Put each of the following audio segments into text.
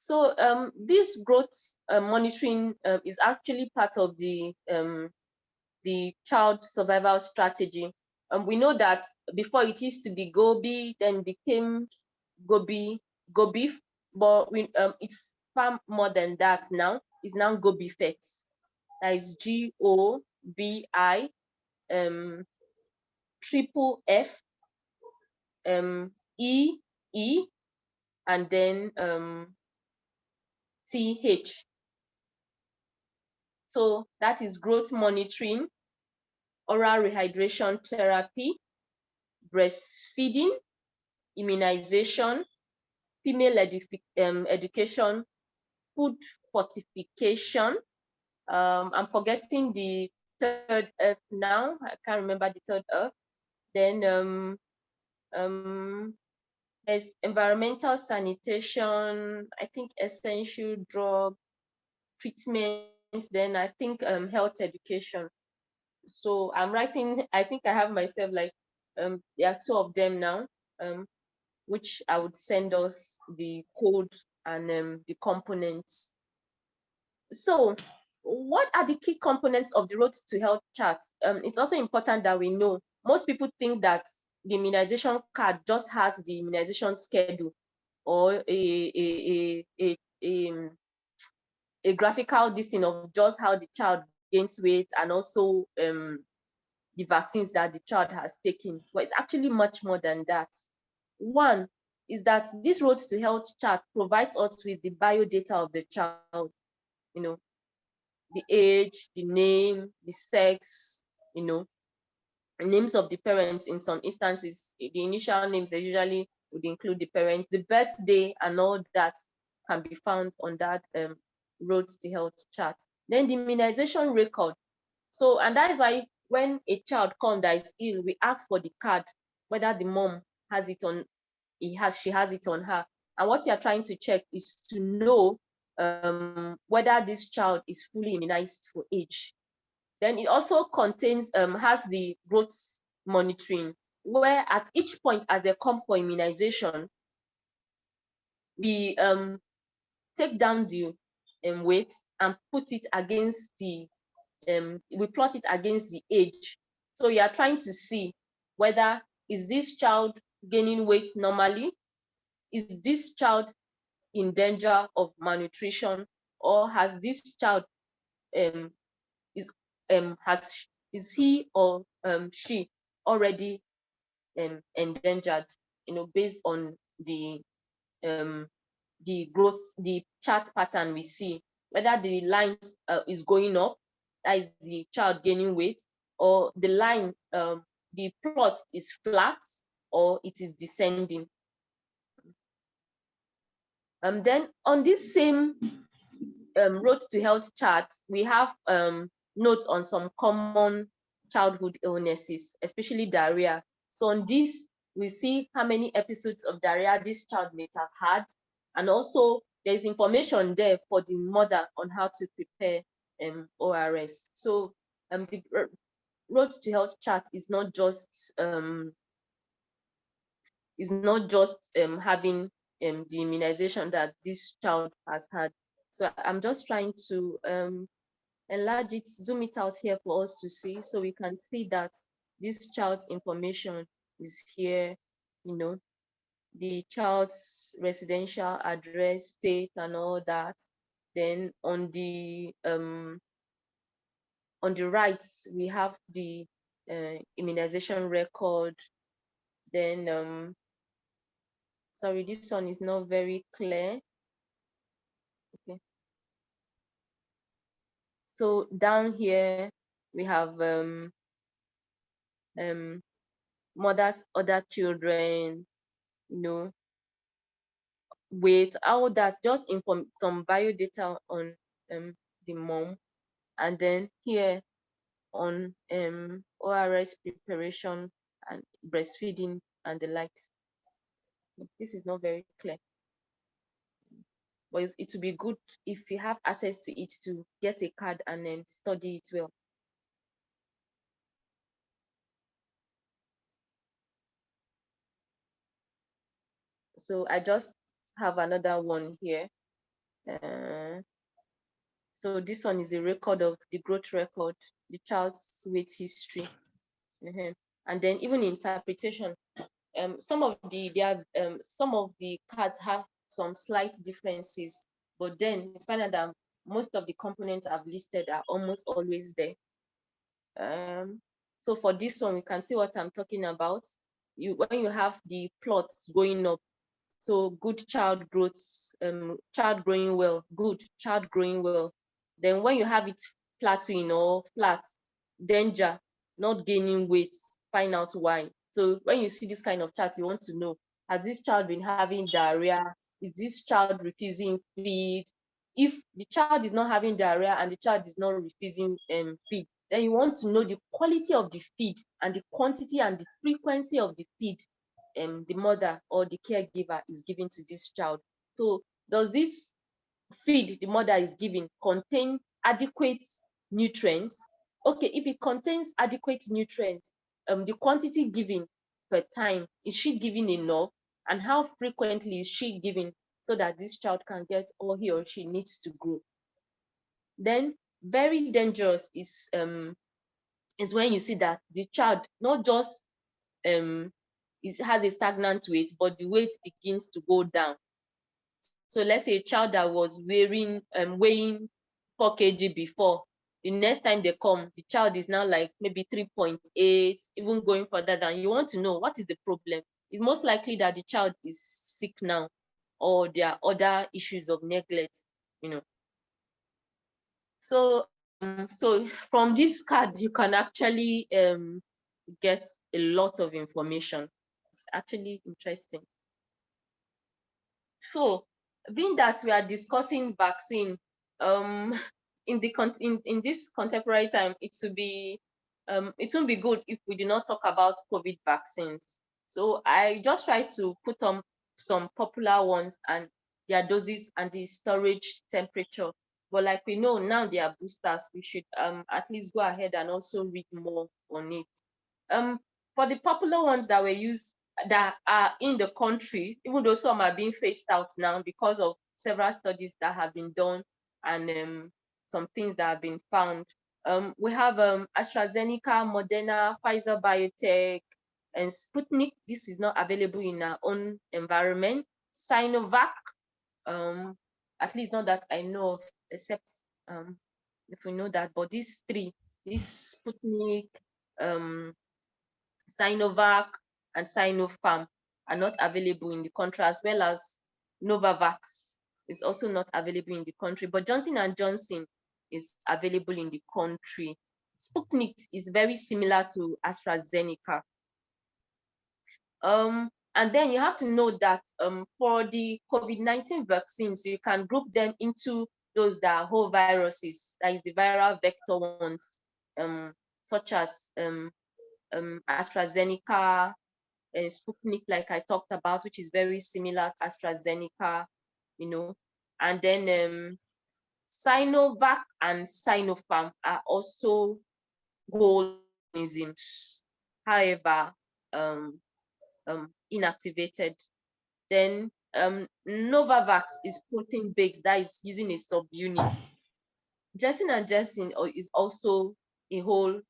So this growth monitoring is actually part of the child survival strategy. We know that before it used to be Gobi, then became Gobi, but it's far more than that now. It's now Gobi Fets. That is GOBI triple F E and then TH. So that is growth monitoring, oral rehydration therapy, breastfeeding, immunization, female education, food fortification. I'm forgetting the third F now. I can't remember the third F. Then there's environmental sanitation, I think essential drug treatment, then I think health education. So I'm writing, I think I have myself like there are two of them now, which I would send us the code and the components. So what are the key components of the Road to Health chart? It's also important that we know. Most people think that the immunization card just has the immunization schedule or a graphical listing of just how the child gains weight and also the vaccines that the child has taken. But it's actually much more than that. One is that this Road to Health chart provides us with the biodata of the child, you know, the age, the name, the sex, names of the parents. In some instances, the initial names they usually would include the parents, the birthday, and all that can be found on that Road to Health chart. Then the immunization record. So, and that is why when a child comes that is ill, we ask for the card, whether the mom has it on, she has it on her. And what you are trying to check is to know whether this child is fully immunized for age. Then it also contains, has the growth monitoring, where at each point as they come for immunization, we take down the weight and put it against the, we plot it against the age. So you are trying to see whether is this child gaining weight normally? Is this child in danger of malnutrition, or has this child is he or she already endangered? Based on the growth, the chart pattern we see, whether the line is going up, that is the child gaining weight, or the line, the plot is flat or it is descending. Then on this same Road to Health chart, we have notes on some common childhood illnesses, especially diarrhea. So on this, we see how many episodes of diarrhea this child may have had, and also there's information there for the mother on how to prepare ORS. So the Road to Health chart is not just having the immunization that this child has had. So I'm just trying to enlarge it, zoom it out here for us to see, so we can see that this child's information is here, the child's residential address, state, and all that. Then on the right, we have the immunization record. Then sorry, this one is not very clear. Okay. So down here we have mothers, other children, weight, all that, just some biodata on the mom, and then here on ORS preparation and breastfeeding and the likes. This is not very clear, but it would be good if you have access to it to get a card and then study it well. So I just have another one here. So this one is a record of the growth record, the child's weight history. And then even interpretation, some of the cards have some slight differences, but then you find out that most of the components I've listed are almost always there. So for this one, we can see what I'm talking about. When you have the plots going up, so good child growth, child growing well, good child growing well. Then when you have it plateauing or flat, danger, not gaining weight, find out why. So when you see this kind of chart, you want to know, has this child been having diarrhea? Is this child refusing feed? If the child is not having diarrhea and the child is not refusing feed, then you want to know the quality of the feed and the quantity and the frequency of the feed the mother or the caregiver is giving to this child. So does this feed the mother is giving contain adequate nutrients? Okay, if it contains adequate nutrients, the quantity given per time, is she giving enough? And how frequently is she giving so that this child can get all he or she needs to grow? Then very dangerous is when you see that the child not just has a stagnant weight, but the weight begins to go down. So let's say a child that was weighing 4 kg before, the next time they come, the child is now like maybe 3.8, even going further down. You want to know what is the problem. It's most likely that the child is sick now, or there are other issues of neglect, you know. So from this card, you can actually get a lot of information. It's actually interesting. So, being that we are discussing vaccine, in this contemporary time, it won't be good if we do not talk about COVID vaccines. So I just try to put on some popular ones and their doses and the storage temperature. But like we know now, they are boosters. We should at least go ahead and also read more on it. Um, for the popular ones that were used that are in the country, even though some are being phased out now because of several studies that have been done and some things that have been found. We have AstraZeneca, Moderna, Pfizer Biotech, and Sputnik. This is not available in our own environment. Sinovac, at least not that I know of, except if we know that. But these three, this Sputnik, Sinovac, and Sinopharm are not available in the country, as well as Novavax is also not available in the country. But Johnson and Johnson is available in the country. Sputnik is very similar to AstraZeneca. And then you have to know that for the COVID-19 vaccines, you can group them into those that are whole viruses, that is the viral vector ones, such as AstraZeneca, Sputnik, like I talked about, which is very similar to AstraZeneca, you know. And then Sinovac and Sinopharm are also whole organisms, however, inactivated. Then Novavax is protein-based, that is using a subunit. Johnson and Johnson is also whole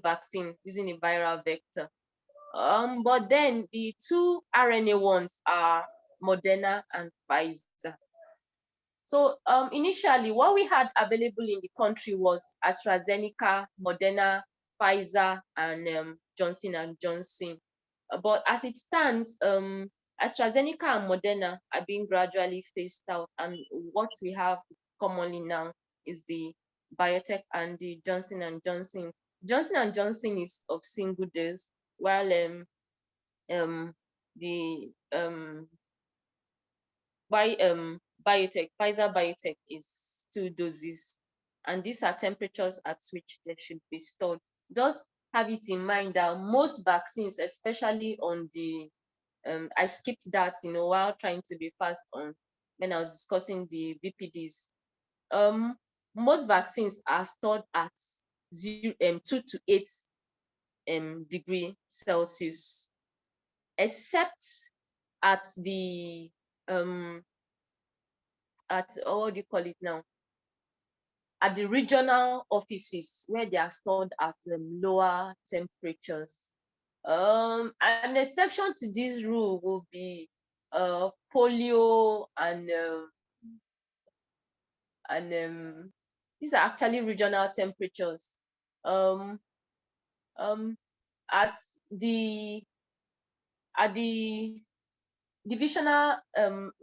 vaccine using a viral vector. But then the two RNA ones are Moderna and Pfizer. So initially, what we had available in the country was AstraZeneca, Moderna, Pfizer, and Johnson and Johnson. But as it stands, AstraZeneca and Moderna are being gradually phased out, and what we have commonly now is the biotech and the Johnson and Johnson. Johnson and Johnson is of single dose, while the Pfizer biotech is 2 doses, and these are temperatures at which they should be stored. Just have it in mind that most vaccines, especially on the I skipped that, while trying to be fast on when I was discussing the VPDs. Most vaccines are stored at 2 to 8 degree Celsius, except at the what do you call it now? At the regional offices where they are stored at lower temperatures. An exception to this rule will be polio and these are actually regional temperatures. Um, um, at the at the divisional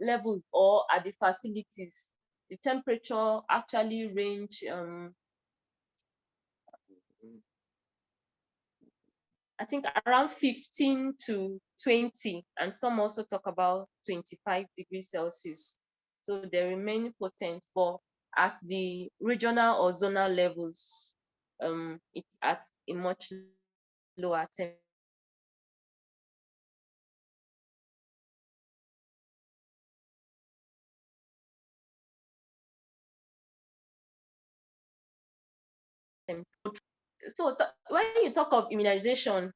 levels or at the facilities, the temperature actually range I think around 15 to 20, and some also talk about 25 degrees Celsius. So they remain potent, but at the regional or zonal levels, it's at a much lower temperature. So when you talk of immunization,